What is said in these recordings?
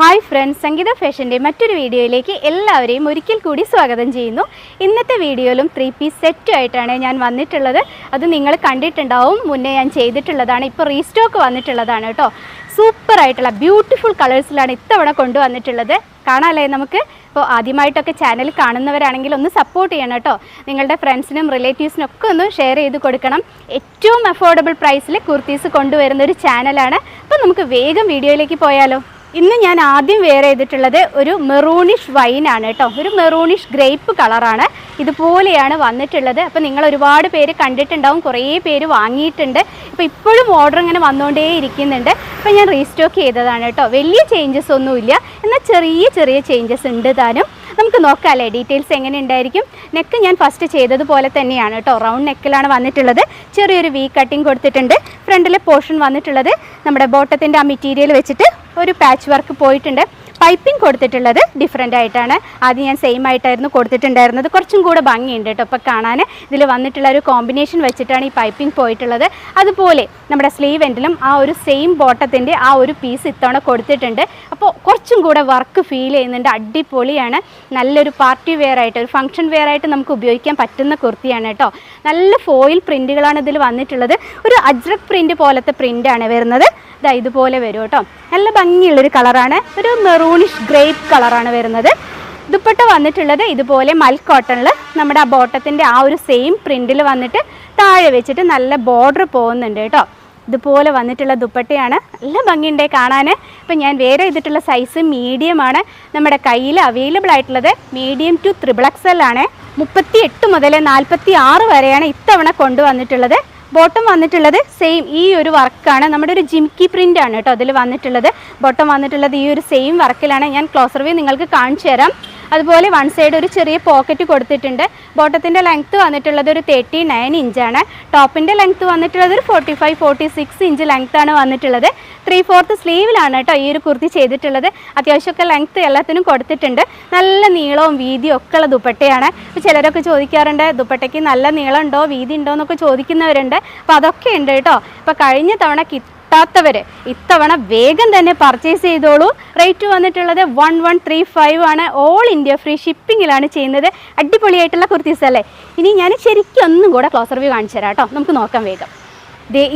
Hi friends, സംഗീത ഫാഷൻ്റെ മറ്റൊരു വീഡിയോയിലേക്ക് എല്ലാവരെയും ഒരിക്കൽ കൂടി സ്വാഗതം ചെയ്യുന്നു. ഇന്നത്തെ വീഡിയോയിലും 3 പീസ് സെറ്റുമായിട്ടാണ് ഞാൻ വന്നിട്ടുള്ളത്. അത് നിങ്ങൾ കണ്ടിട്ടുണ്ടാവും, മുന്നേ ഞാൻ ചെയ്തിട്ടുള്ളതാണ്. ഇപ്പോൾ റീസ്റ്റോക്ക് വന്നിട്ടുള്ളതാണ് കേട്ടോ. സൂപ്പറായിട്ടുള്ള ബ്യൂട്ടിഫുൾ കളേഴ്സിലാണ് ഇത്തവണ കൊണ്ടുവന്നിട്ടുള്ളത്. കാണാമല്ലേ നമുക്ക്? ഇപ്പോൾ ആദ്യമായിട്ടൊക്കെ ചാനൽ കാണുന്നവരാണെങ്കിൽ ഒന്ന് സപ്പോർട്ട് ചെയ്യണം കേട്ടോ. നിങ്ങളുടെ ഫ്രണ്ട്സിനും റിലേറ്റീവ്സിനും ഒക്കെ ഒന്ന് ഷെയർ ചെയ്ത് കൊടുക്കണം. ഏറ്റവും അഫോർഡബിൾ പ്രൈസിൽ കുർത്തീസ് കൊണ്ടുവരുന്ന ഒരു ചാനലാണ്. അപ്പോൾ നമുക്ക് വേഗം വീഡിയോയിലേക്ക് പോയാലോ. ഇന്ന് ഞാൻ ആദ്യം വെയർ ചെയ്തിട്ടുള്ളത് ഒരു മെറൂണിഷ് വൈനാണ് കേട്ടോ. ഒരു മെറൂണിഷ് ഗ്രേപ്പ് കളറാണ്. ഇതുപോലെയാണ് വന്നിട്ടുള്ളത്. അപ്പോൾ നിങ്ങൾ ഒരുപാട് പേര് കണ്ടിട്ടുണ്ടാവും, കുറേ പേര് വാങ്ങിയിട്ടുണ്ട്. അപ്പോൾ ഇപ്പോഴും ഓർഡർ ഇങ്ങനെ വന്നുകൊണ്ടേ ഇരിക്കുന്നുണ്ട്. അപ്പോൾ ഞാൻ റീസ്റ്റോക്ക് ചെയ്തതാണ് കേട്ടോ. വലിയ ചേഞ്ചസ് ഒന്നുമില്ല, എന്നാൽ ചെറിയ ചെറിയ ചേഞ്ചസ് ഉണ്ട് താനും. നമുക്ക് നോക്കാമല്ലേ ഡീറ്റെയിൽസ് എങ്ങനെ ഉണ്ടായിരിക്കും. നെക്ക് ഞാൻ ഫസ്റ്റ് ചെയ്തതുപോലെ തന്നെയാണ് കേട്ടോ. റൗണ്ട് നെക്കിലാണ് വന്നിട്ടുള്ളത്. ചെറിയൊരു വി കട്ടിങ് കൊടുത്തിട്ടുണ്ട്. ഫ്രണ്ടിലെ പോർഷൻ വന്നിട്ടുള്ളത് നമ്മുടെ ബോട്ടത്തിൻ്റെ ആ മെറ്റീരിയൽ വെച്ചിട്ട് ഒരു പാച്ച് വർക്ക് പോയിട്ടുണ്ട്. പൈപ്പിംഗ് കൊടുത്തിട്ടുള്ളത് ഡിഫറെൻ്റ് ആയിട്ടാണ്. ആദ്യം ഞാൻ സെയിം ആയിട്ടായിരുന്നു കൊടുത്തിട്ടുണ്ടായിരുന്നത്. കുറച്ചും കൂടെ ഭംഗിയുണ്ട് കേട്ടോ ഇപ്പോൾ കാണാൻ. ഇതിൽ വന്നിട്ടുള്ള ഒരു കോമ്പിനേഷൻ വെച്ചിട്ടാണ് ഈ പൈപ്പിംഗ് പോയിട്ടുള്ളത്. അതുപോലെ നമ്മുടെ സ്ലീവ് എൻഡിലും ആ ഒരു സെയിം ബോട്ടത്തിൻ്റെ ആ ഒരു പീസ് ഇത്തവണ കൊടുത്തിട്ടുണ്ട്. അപ്പോൾ കുറച്ചും കൂടെ വർക്ക് ഫീൽ ചെയ്യുന്നുണ്ട്. അടിപൊളിയാണ്. നല്ലൊരു പാർട്ടി വെയർ ആയിട്ട്, ഒരു ഫംഗ്ഷൻ വെയർ ആയിട്ട് നമുക്ക് ഉപയോഗിക്കാൻ പറ്റുന്ന കുർത്തിയാണ് കേട്ടോ. നല്ല ഫോയിൽ പ്രിൻറ്റുകളാണ് ഇതിൽ വന്നിട്ടുള്ളത്. ഒരു അജ്രക് പ്രിൻറ്റ് പോലത്തെ പ്രിൻ്റാണ് വരുന്നത്. ഇതാ ഇതുപോലെ വരും കേട്ടോ. നല്ല ഭംഗിയുള്ളൊരു കളറാണ്. ഒരു മെറൂണിഷ് ഗ്രേപ്പ് കളറാണ് വരുന്നത്. ദുപ്പട്ട വന്നിട്ടുള്ളത് ഇതുപോലെ മൽ കോട്ടണിൽ നമ്മുടെ ആ ബോട്ടത്തിൻ്റെ ആ ഒരു സെയിം പ്രിൻറ്റിൽ വന്നിട്ട് താഴെ വെച്ചിട്ട് നല്ല ബോർഡർ പോകുന്നുണ്ട് കേട്ടോ. ഇതുപോലെ വന്നിട്ടുള്ള ദുപ്പട്ടയാണ്. നല്ല ഭംഗിയുണ്ട് കാണാൻ. ഇപ്പം ഞാൻ വേറെ ചെയ്തിട്ടുള്ള സൈസ് മീഡിയമാണ്. നമ്മുടെ കയ്യിൽ അവൈലബിൾ ആയിട്ടുള്ളത് മീഡിയം ടു XXL ആണ്. 38 മുതൽ 46 വരെയാണ് ഇത്തവണ കൊണ്ടുവന്നിട്ടുള്ളത്. ബോട്ടം വന്നിട്ടുള്ളത് സെയിം ഈ ഒരു വർക്കാണ്. നമ്മുടെ ഒരു ജിംക്കി പ്രിൻ്റ് ആണ് കേട്ടോ അതിൽ വന്നിട്ടുള്ളത്. ബോട്ടം വന്നിട്ടുള്ളത് ഈ ഒരു സെയിം വർക്കിലാണ്. ഞാൻ ക്ലോസർ വ്യൂ നിങ്ങൾക്ക് കാണിച്ചു തരാം. അതുപോലെ വൺ സൈഡ് ഒരു ചെറിയ പോക്കറ്റ് കൊടുത്തിട്ടുണ്ട്. ബോട്ടത്തിൻ്റെ ലെങ്ത്ത് വന്നിട്ടുള്ളത് ഒരു 39 ഇഞ്ചാണ്. ടോപ്പിൻ്റെ ലെങ്ത്ത് വന്നിട്ടുള്ളത് ഒരു 45-46 ഇഞ്ച് ലെങ്ത്താണ് വന്നിട്ടുള്ളത്. 3/4 സ്ലീവിലാണ് കേട്ടോ ഈ ഒരു കുർത്തി ചെയ്തിട്ടുള്ളത്. അത്യാവശ്യമൊക്കെ ലെങ്ത്ത് എല്ലാത്തിനും കൊടുത്തിട്ടുണ്ട്. നല്ല നീളവും വീതിയും ഒക്കെ ഉള്ള ദുപ്പട്ടയാണ്. ഇപ്പോൾ ചിലരൊക്കെ ചോദിക്കാറുണ്ട് ദുപ്പട്ടയ്ക്ക് നല്ല നീളം ഉണ്ടോ വീതി ഉണ്ടോ എന്നൊക്കെ ചോദിക്കുന്നവരുണ്ട്. അപ്പോൾ അതൊക്കെ ഉണ്ട് കേട്ടോ. ഇപ്പോൾ കഴിഞ്ഞ തവണ കിട്ടാത്തവർ ഇത്തവണ വേഗം തന്നെ പർച്ചേസ് ചെയ്തോളൂ. റേറ്റ് വന്നിട്ടുള്ളത് 1135 ആണ്. ഓൾ ഇന്ത്യ ഫ്രീ ഷിപ്പിങ്ങിലാണ് ചെയ്യുന്നത്. അടിപൊളിയായിട്ടുള്ള കുർത്തീസ് അല്ലേ. ഇനി ഞാൻ ശരിക്കും ഒന്നും കൂടെ ക്ലോസർ വ്യൂ കാണിച്ചു തരാം കേട്ടോ. നമുക്ക് നോക്കാം വേഗം.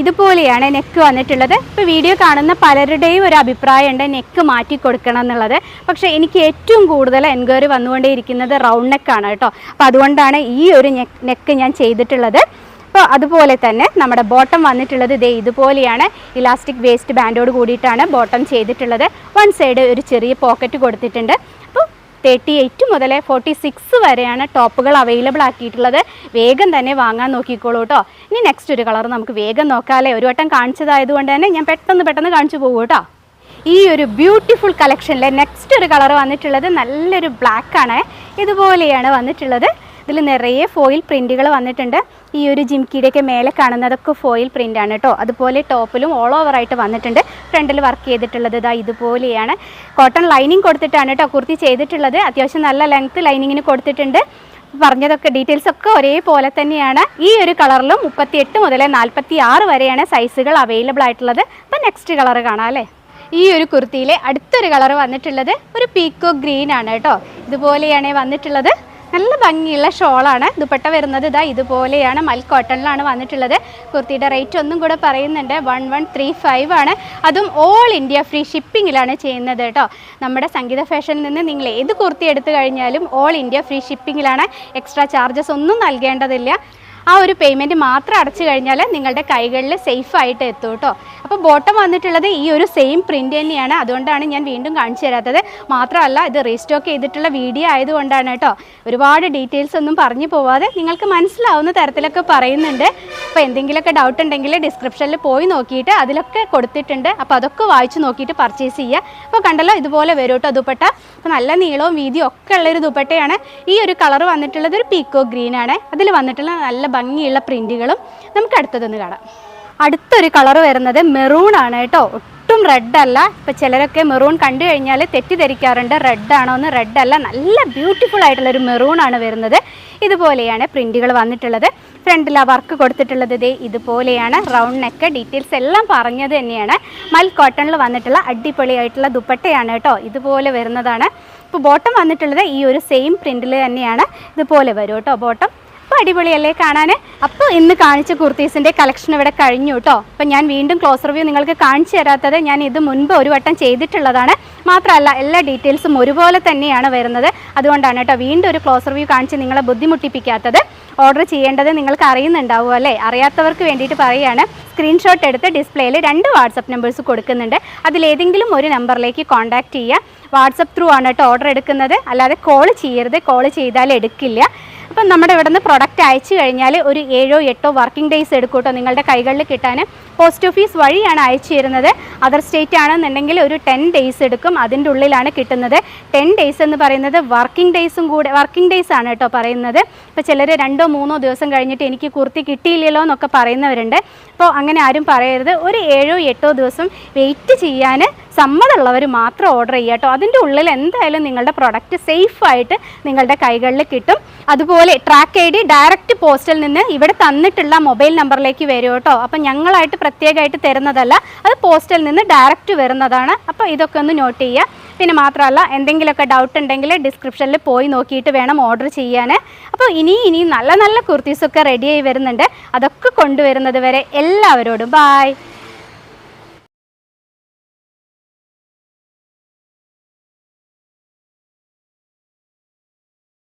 ഇതുപോലെയാണ് നെക്ക് വന്നിട്ടുള്ളത്. ഇപ്പോൾ വീഡിയോ കാണുന്ന പലരുടെയും ഒരു അഭിപ്രായമുണ്ട് നെക്ക് മാറ്റി കൊടുക്കണം എന്നുള്ളത്. പക്ഷേ എനിക്ക് ഏറ്റവും കൂടുതൽ എൻക്വയറി വന്നുകൊണ്ടേയിരിക്കുന്നത് റൗണ്ട് നെക്കാണ് കേട്ടോ. അപ്പോൾ അതുകൊണ്ടാണ് ഈ ഒരു നെക്ക് ഞാൻ ചെയ്തിട്ടുള്ളത്. അപ്പോൾ അതുപോലെ തന്നെ നമ്മുടെ ബോട്ടം വന്നിട്ടുള്ളത് ഇതുപോലെയാണ്. ഇലാസ്റ്റിക് വേസ്റ്റ് ബാൻഡോട് കൂടിയിട്ടാണ് ബോട്ടം ചെയ്തിട്ടുള്ളത്. വൺ സൈഡ് ഒരു ചെറിയ പോക്കറ്റ് കൊടുത്തിട്ടുണ്ട്. അപ്പോൾ 38 മുതൽ 46 വരെയാണ് ടോപ്പുകൾ അവൈലബിൾ ആക്കിയിട്ടുള്ളത്. വേഗം തന്നെ വാങ്ങാൻ നോക്കിക്കോളൂ കേട്ടോ. ഇനി നെക്സ്റ്റ് ഒരു കളർ നമുക്ക് വേഗം നോക്കാമല്ലേ. ഒരു വട്ടം കാണിച്ചതായതുകൊണ്ട് തന്നെ ഞാൻ പെട്ടെന്ന് കാണിച്ചു പോകും കേട്ടോ. ഈ ഒരു ബ്യൂട്ടിഫുൾ കളക്ഷനിലെ നെക്സ്റ്റ് ഒരു കളർ വന്നിട്ടുള്ളത് നല്ലൊരു ബ്ലാക്കാണ്. ഇതുപോലെയാണ് വന്നിട്ടുള്ളത്. ഇതിൽ നിറയെ ഫോയിൽ പ്രിൻറ്റുകൾ വന്നിട്ടുണ്ട്. ഈ ഒരു ജിംക്കിയുടെയൊക്കെ മേലെ കാണുന്നതൊക്കെ ഫോയിൽ പ്രിൻ്റാണ് കേട്ടോ. അതുപോലെ ടോപ്പിലും ഓൾ ഓവറായിട്ട് വന്നിട്ടുണ്ട്. ഫ്രണ്ടിൽ വർക്ക് ചെയ്തിട്ടുള്ളത് ഇതുപോലെയാണ്. കോട്ടൺ ലൈനിങ് കൊടുത്തിട്ടാണ് കേട്ടോ കുർത്തി ചെയ്തിട്ടുള്ളത്. അത്യാവശ്യം നല്ല ലെങ്ത്ത് ലൈനിങ്ങിന് കൊടുത്തിട്ടുണ്ട്. പറഞ്ഞതൊക്കെ ഡീറ്റെയിൽസ് ഒക്കെ ഒരേപോലെ തന്നെയാണ്. ഈ ഒരു കളറിലും 38 മുതൽ 46 വരെയാണ് സൈസുകൾ അവൈലബിൾ ആയിട്ടുള്ളത്. അപ്പം നെക്സ്റ്റ് കളർ കാണാം അല്ലേ. ഈ ഒരു കുർത്തിയിലെ അടുത്തൊരു കളർ വന്നിട്ടുള്ളത് ഒരു പീക്കോ ഗ്രീൻ ആണ് കേട്ടോ. ഇതുപോലെയാണ് വന്നിട്ടുള്ളത്. നല്ല ഭംഗിയുള്ള ഷോളാണ്. ദുപ്പട്ട വരുന്നത് ഇതുപോലെയാണ്. മൽ കോട്ടണിലാണ് വന്നിട്ടുള്ളത്. കുർത്തിയുടെ റേറ്റ് ഒന്നും കൂടെ പറയുന്നുണ്ട് 1135 ആണ്. അതും ഓൾ ഇന്ത്യ ഫ്രീ ഷിപ്പിങ്ങിലാണ് ചെയ്യുന്നത് കേട്ടോ. നമ്മുടെ സംഗീത ഫാഷനിൽ നിന്ന് നിങ്ങൾ ഏത് കുർത്തി എടുത്തു കഴിഞ്ഞാലും ഓൾ ഇന്ത്യ ഫ്രീ ഷിപ്പിങ്ങിലാണ്. എക്സ്ട്രാ ചാർജസ് ഒന്നും നൽകേണ്ടതില്ല. ആ ഒരു പേയ്മെൻറ്റ് മാത്രം അടച്ചു കഴിഞ്ഞാൽ നിങ്ങളുടെ കൈകളിൽ സേഫായിട്ട് എത്തും കേട്ടോ. അപ്പോൾ ബോട്ടം വന്നിട്ടുള്ളത് ഈ ഒരു സെയിം പ്രിൻ്റ് തന്നെയാണ്. അതുകൊണ്ടാണ് ഞാൻ വീണ്ടും കാണിച്ചു തരാത്തത്. മാത്രമല്ല ഇത് റീസ്റ്റോക്ക് ചെയ്തിട്ടുള്ള വീഡിയോ ആയതുകൊണ്ടാണ് കേട്ടോ. ഒരുപാട് ഡീറ്റെയിൽസ് ഒന്നും പറഞ്ഞു പോവാതെ നിങ്ങൾക്ക് മനസ്സിലാവുന്ന തരത്തിലൊക്കെ പറയുന്നുണ്ട്. അപ്പോൾ എന്തെങ്കിലുമൊക്കെ ഡൗട്ട് ഉണ്ടെങ്കിൽ ഡിസ്ക്രിപ്ഷനിൽ പോയി നോക്കിയിട്ട് അതിലൊക്കെ കൊടുത്തിട്ടുണ്ട്. അപ്പോൾ അതൊക്കെ വായിച്ച് നോക്കിയിട്ട് പർച്ചേസ് ചെയ്യുക. അപ്പോൾ കണ്ടല്ലോ ഇതുപോലെ വരും കേട്ടോ ദുപ്പട്ട. അപ്പോൾ നല്ല നീളവും വീതിയും ഒക്കെ ഉള്ളൊരു ദുപ്പട്ടയാണ്. ഈ ഒരു കളർ വന്നിട്ടുള്ളത് ഒരു പീക്കോ ഗ്രീൻ ആണ്. അതിൽ വന്നിട്ടുള്ള നല്ല ഭംഗിയുള്ള പ്രിൻറ്റുകളും നമുക്ക് അടുത്തതൊന്ന് കാണാം. അടുത്തൊരു കളർ വരുന്നത് മെറൂൺ ആണ് കേട്ടോ. ഒട്ടും റെഡ് അല്ല. ഇപ്പോൾ ചിലരൊക്കെ മെറൂൺ കണ്ടു കഴിഞ്ഞാൽ തെറ്റിദ്ധരിക്കാറുണ്ട് റെഡ് ആണോ എന്ന്. റെഡ് അല്ല, നല്ല ബ്യൂട്ടിഫുൾ ആയിട്ടുള്ളൊരു മെറൂണാണ് വരുന്നത്. ഇതുപോലെയാണ് പ്രിൻറ്റുകൾ വന്നിട്ടുള്ളത്. ഫ്രണ്ടിൽ ആ വർക്ക് കൊടുത്തിട്ടുള്ളത് ഇതേ ഇതുപോലെയാണ്. റൗണ്ട് നെക്ക്, ഡീറ്റെയിൽസ് എല്ലാം പറഞ്ഞത് തന്നെയാണ്. മൽ കോട്ടണിൽ വന്നിട്ടുള്ള അടിപൊളിയായിട്ടുള്ള ദുപ്പട്ടയാണ് കേട്ടോ. ഇതുപോലെ വരുന്നതാണ്. ഇപ്പോൾ ബോട്ടം വന്നിട്ടുള്ളത് ഈ ഒരു സെയിം പ്രിൻറ്റിൽ തന്നെയാണ്. ഇതുപോലെ വരും കേട്ടോ ബോട്ടം. അപ്പോൾ അടിപൊളിയല്ലേ കാണാൻ. അപ്പോൾ ഇന്ന് കാണിച്ച കുർത്തീസിൻ്റെ കളക്ഷൻ ഇവിടെ കഴിഞ്ഞു കേട്ടോ. അപ്പോൾ ഞാൻ വീണ്ടും ക്ലോസ് റിവ്യൂ നിങ്ങൾക്ക് കാണിച്ചു തരാത്തത്, ഞാൻ ഇത് മുൻപ് ഒരു വട്ടം ചെയ്തിട്ടുള്ളതാണ്. മാത്രമല്ല എല്ലാ ഡീറ്റെയിൽസും ഒരുപോലെ തന്നെയാണ് വരുന്നത്. അതുകൊണ്ടാണ് കേട്ടോ വീണ്ടും ഒരു ക്ലോസ് റിവ്യൂ കാണിച്ച് നിങ്ങളെ ബുദ്ധിമുട്ടിപ്പിക്കാത്തത്. ഓർഡർ ചെയ്യേണ്ടത് നിങ്ങൾക്ക് അറിയുന്നുണ്ടാവും അല്ലേ? അറിയാത്തവർക്ക് വേണ്ടിയിട്ട് പറയുകയാണ്. സ്ക്രീൻഷോട്ട് എടുത്ത് ഡിസ്പ്ലേയിൽ 2 വാട്സപ്പ് നമ്പേഴ്സ് കൊടുക്കുന്നുണ്ട്. അതിലേതെങ്കിലും ഒരു നമ്പറിലേക്ക് കോൺടാക്റ്റ് ചെയ്യുക. വാട്സപ്പ് ത്രൂ ആണ് കേട്ടോ ഓർഡർ എടുക്കുന്നത്, അല്ലാതെ കോൾ ചെയ്യരുത്. കോൾ ചെയ്താൽ എടുക്കില്ല. അപ്പം നമ്മുടെ ഇവിടെ നിന്ന് പ്രൊഡക്റ്റ് അയച്ചു കഴിഞ്ഞാൽ ഒരു 7-8 വർക്കിംഗ് ഡേയ്സ് എടുക്കും കേട്ടോ നിങ്ങളുടെ കൈകളിൽ കിട്ടാൻ. പോസ്റ്റ് ഓഫീസ് വഴിയാണ് അയച്ചു തരുന്നത്. അതർ സ്റ്റേറ്റ് ആണെന്നുണ്ടെങ്കിൽ ഒരു 10 ഡേയ്സ് എടുക്കും. അതിൻ്റെ ഉള്ളിലാണ് കിട്ടുന്നത്. 10 ഡേയ്സ് എന്ന് പറയുന്നത് വർക്കിംഗ് ഡേയ്സ് ആണ് കേട്ടോ പറയുന്നത്. ഇപ്പോൾ ചിലർ 2-3 ദിവസം കഴിഞ്ഞിട്ട് എനിക്ക് കുർത്തി കിട്ടിയില്ലല്ലോ എന്നൊക്കെ പറയുന്നവരുണ്ട്. അപ്പോൾ അങ്ങനെ ആരും പറയരുത്. ഒരു 7-8 ദിവസം വെയിറ്റ് ചെയ്യാൻ സമ്മതമുള്ളവർ മാത്രം ഓർഡർ ചെയ്യുക കേട്ടോ. അതിൻ്റെ ഉള്ളിൽ എന്തായാലും നിങ്ങളുടെ പ്രൊഡക്റ്റ് സേഫായിട്ട് നിങ്ങളുടെ കൈകളിൽ കിട്ടും. അതുപോലെ ട്രാക്ക് ഐ ഡി ഡയറക്റ്റ് പോസ്റ്റിൽ നിന്ന് ഇവിടെ തന്നിട്ടുള്ള മൊബൈൽ നമ്പറിലേക്ക് വരും കേട്ടോ. അപ്പം ഞങ്ങളായിട്ട് പ്രത്യേകമായിട്ട് തരുന്നതല്ല, അത് പോസ്റ്റിൽ നിന്ന് ഡയറക്റ്റ് വരുന്നതാണ്. അപ്പോൾ ഇതൊക്കെ ഒന്ന് നോട്ട് ചെയ്യുക. പിന്നെ മാത്രമല്ല, എന്തെങ്കിലുമൊക്കെ ഡൗട്ട് ഉണ്ടെങ്കിൽ ഡിസ്ക്രിപ്ഷനിൽ പോയി നോക്കിയിട്ട് വേണം ഓർഡർ ചെയ്യാൻ. അപ്പോൾ ഇനി നല്ല നല്ല കുർത്തീസൊക്കെ റെഡിയായി വരുന്നുണ്ട്. അതൊക്കെ കൊണ്ടുവരുന്നത് വരെ എല്ലാവരോടും ബായ്.